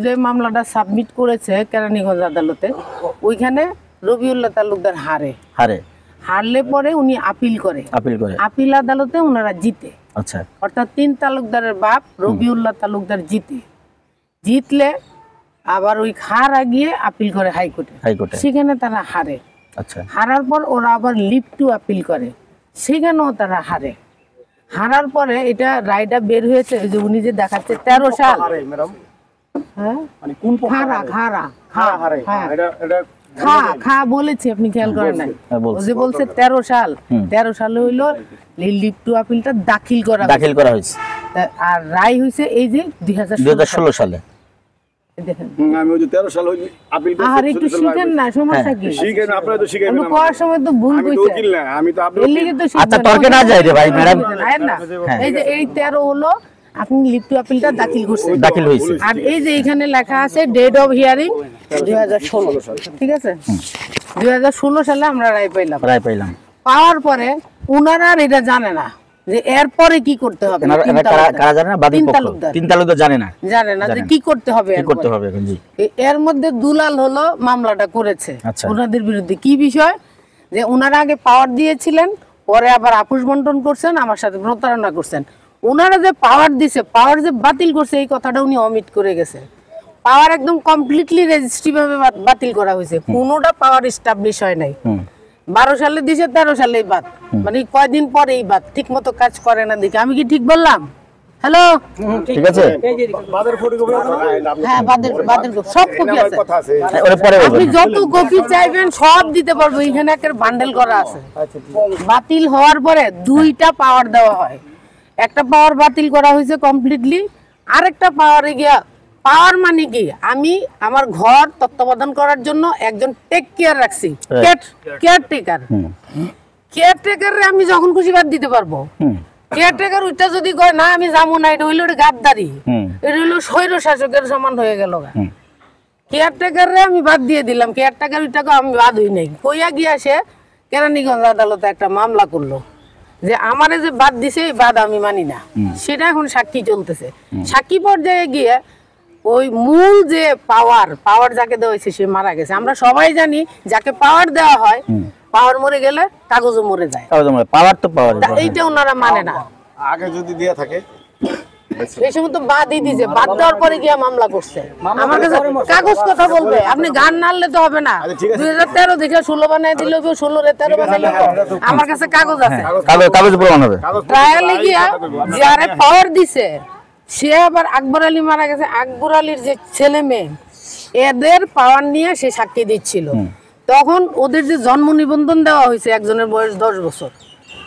যে মামলাটা সাবমিট করেছে কেরানীগঞ্জ আদালতে, ওইখানে রবিউল্লাহ তালুকদার হারলে পরে উনি আপিল করে আপিল আদালতে ওনারা জিতে। আচ্ছা, অর্থাৎ 3 তালুকদারের বাপ রবিউল্লাহ তালুকদার জিতলে আবার ওই হারা গিয়ে আপিল করে হাইকোর্টে, সেখানে তারা হারে। আচ্ছা, হারার পর ওরা আবার লিভ টু আপিল করে, সেখানেও তারা হারার পরে এটা রায়টা বের হয়েছে যে উনি যে দেখাচ্ছে 13 সাল। বলেছি আপনি খেয়াল করেন নাই, যে বলছে 13 সাল, 13 সালে হইলো লিভ টু আপিলটা দাখিল করা হয়েছে, আর রায় হয়েছে এই যে 2016 সালে। আমি ওই যে 13 সাল আপিল করছি। আর একটু শিখেন না, সমস্যা কি? শিখেন, আপনারা তো শিখাইবেন না। কোয়ার সময় তো ভুল কইছে। আমি তো উকিল না, আমি তো আপনাদের। আচ্ছা, তর্কে না যাই রে ভাই ম্যাডাম। এই যে এই 13 হলো আপনি লিভ টু আপিলটা দাখিল হয়েছে, আর এই যে এখানে লেখা আছে ডেট অফ হিয়ারিং 2016, ঠিক আছে? 2016 সালে আমরা রায় পাইলাম। পাওয়ার পরে উনারা আর এটা জানে না যে এরপরে কি করতে হবে। কারা জানে না? বাদী পক্ষ 3 তালুকদার জানে না যে কি করতে হবে এখন। জি, এর মধ্যে দুলাল হলো মামলাটা করেছে ওনাদের বিরুদ্ধে। কি বিষয়? যে ওনারা আগে পাওয়ার দিয়েছিলেন, পরে আবার আপোষ বন্টন করছেন, আমার সাথে প্রতারণা করছেন। ওনারা যে পাওয়ার দিছে, পাওয়ার যে বাতিল করছে, এই কথাটা উনি অমিট করে গেছে। পাওয়ার একদম কমপ্লিটলি রেজিস্ট্রি ভাবে বাতিল করা হয়েছে, কোনোটা পাওয়ার এস্টাবলিশ হয় নাই। 12 সালে দিছে, 13 সালেই বাদ, মানে কয়দিন পরে এই বাদ, ঠিক মতো কাজ করে না দেখে। আমি কি ঠিক বললাম? হ্যালো, ঠিক আছে? হ্যাঁ, বাদের সব কপি আছে, আপনি যত কপি চাইবেন সব দিতে পারবো। এখানে একটা বান্ডেল করা আছে। বাতিল হওয়ার পরে 2টা পাওয়ার দেওয়া হয়। একটা পাওয়ার বাতিল করা হয়েছে কমপ্লিটলি, আরেকটা পাওয়ারে গিয়া, পাওয়ার মানে কি, আমি আমার ঘর তত্ত্বাবধান করার জন্য একজন টেক কেয়ার রাখছি, কেয়ারটেকারে আমি যখন খুশি বাদ দিতে পারবো। কেয়ারটেকার ওইটা যদি কয় না আমি যাবো না, এটা হইলো গাদ্দারি, এটা হইলো স্বৈর শাসকের সমান হয়ে গেল। কেয়ারটেকারে আমি বাদ দিয়ে দিলাম, কেয়ারটেকার ওইটাকে আমি বাদ হই নাই। কইয়া গিয়া সে কেরানীগঞ্জ আদালতে একটা মামলা করলো যে আমারে যে বাদ দিছে এই বাদ আমি মানি না। সেটা এখন সাক্ষী চলতেছে। সাক্ষী পর্যায়ে গিয়ে ওই মূল যে পাওয়ার যাকে দেওয়া হয়েছে সে মারা গেছে। আমরা সবাই জানি যাকে পাওয়ার দেওয়া হয়, পাওয়ার মরে গেলে কাগজও মরে যায়। এইটা ওনারা মানে না। আগে যদি দেয়া থাকে এই সময় তো বাদই দিছে, বাদ দেওয়ার পরে গিয়া মামলা করছে। আমার কাছে কাগজ কথা বলবে, আপনি গান নাড়লে তো হবে না। 2013 দেখে 16 বানায় দিল, 16 রে 13 বানাইলো। আমার কাছে কাগজ আছে, কাগজ প্রমাণ হবে। ট্রায়ালে গিয়া যারে পাওয়ার দিছে সে আবার আকবর আলী মারা গেছে, আকবর আলীর যে ছেলে মেয়ে, এদের পাওয়ার নিয়ে সে সাক্ষী দিচ্ছিল। তখন ওদের যে জন্ম নিবন্ধন দেওয়া হয়েছে, একজনের বয়স 10 বছর।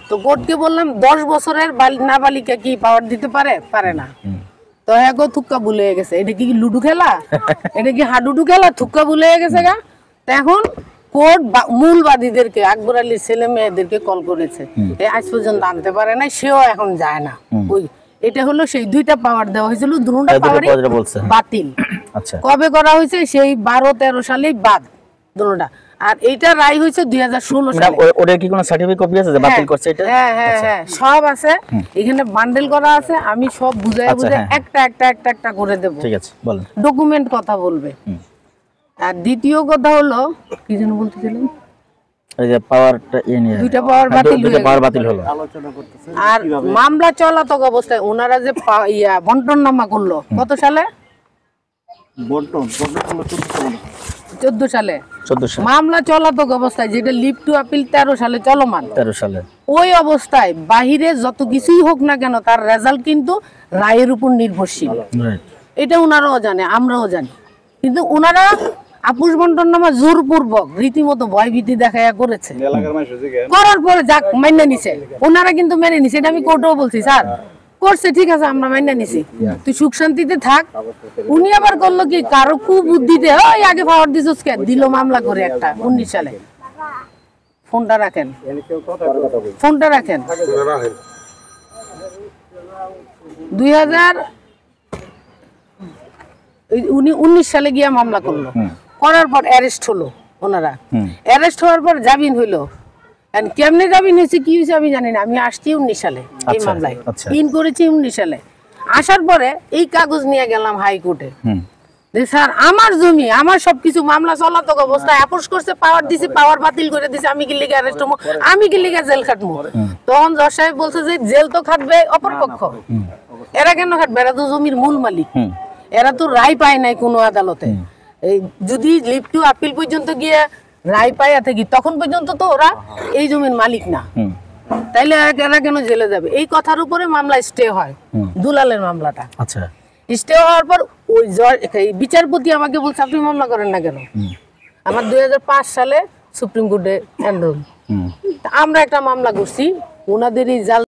তো কোর্টকে বললাম 10 বছরের নাবালিকা কি পাওয়ার দিতে পারে না। তো এগো থুক্কা ভুলে গেছে, এটা কি লুডু খেলা, এটা কি হাডুডু খেলা, থুক্কা ভুলে গেছে গা। এখন কোর্ট মূল বাদীদেরকে, আকবর আলীর ছেলে মেয়েদেরকে কল করেছে, আজ পর্যন্ত আনতে পারে না, সেও এখন যায় না। ওই এটা হলো সেই 2টা পাওয়ার দেওয়া হয়েছিল, দুটোটা পাওয়ারই বাতিল। কবে করা হয়েছে? সেই 12-13 সালেই বাদ দুটোটা। আর এইটা রায় হয়েছে 2016 সালে। ওদের কি কোনো সার্টিফিকেট কপি আছে যে বাতিল করছে এটা? হ্যাঁ, সব আছে এখানে, বান্ডেল করা আছে। আমি সব বুঝাই একটা করে দেব। ঠিক আছে, বলেন। ডকুমেন্ট কথা বলবে। আর দ্বিতীয় কথা হলো, কি যেন বলতেছিলাম, এই যে পাওয়ারটা নিয়ে 2টা পাওয়ার বাতিল হলো। আর মামলা চলাতক অবস্থায় ওনারা যে বন্টন নামা করলো কত সালে? বন্টন 14 সালে। মামলা চলাতক অবস্থায়, যেটা লিভ টু আপিল 13 সালে চলমান, ওই অবস্থায় বাহিরে যত কিছুই হোক না কেন তার রেজাল্ট কিন্তু রায়ের উপর নির্ভরশীল। এটা ওনারাও জানে, আমরাও জানি। কিন্তু ওনারা আপোষ বন্টন নামা জোরপূর্বক রীতিমতো ভয়ভীতি দেখাইয়া করেছে। করার পরে যাক মাইনা নিছে, ওনারা কিন্তু মেনে নিছে। এটা আমি কোর্টেও বলছি, স্যার করছে ঠিক আছে, আমরা মাইনা নিছি, তুই সুখ শান্তিতে থাক। উনি আবার করলো কি, কারো কুবুদ্ধিতে ওই আগে পাওয়ার দিছস কে, দিল মামলা করে একটা 19 সালে। ফোনটা রাখেন 2019 সালে গিয়া মামলা করলো। করার পর অ্যারেস্ট হলো ওনারা। অ্যারেস্ট হওয়ার পর জামিন হইলো। কেমনে জামিন হয়েছে, কি হয়েছে আমি জানি না। আমি আসছি 19 সালে এই মামলায়, ইন করেছি 19 সালে। আসার পরে এই কাগজ নিয়ে গেলাম হাইকোর্টে, হুম যে স্যার আমার জমি আমার সবকিছু মামলা চলাতক অবস্থায় আপোষ করছে, পাওয়ার দিছে, পাওয়ার বাতিল করে দিছে, আমি কি লিগে অ্যারেস্ট হবো, আমি কি লিগে জেল খাটবো। তখন জজ সাহেব বলছে যে জেল তো খাটবে অপরপক্ষ, এরা কেন খাটবে, এরা তো জমির মূল মালিক, এরা তো রায় পায় নাই কোনো আদালতে। এই যদি লিভ টু আপিল পর্যন্ত গিয়ে রায় পাইয়া থাকি তখন পর্যন্ত তো ওরা এই জমির মালিক না, তাইলে এরা কেন জেলে যাবে। এই কথার উপরে মামলা স্টে হয়, দুলালের মামলাটা। আচ্ছা স্টে হওয়ার পর ওই বিচারপতি আমাকে বলছে আপনি মামলা করেন না কেন। আমার 2005 সালে সুপ্রিম কোর্টে এনরোল, আমরা একটা মামলা করছি ওনাদেরই জাল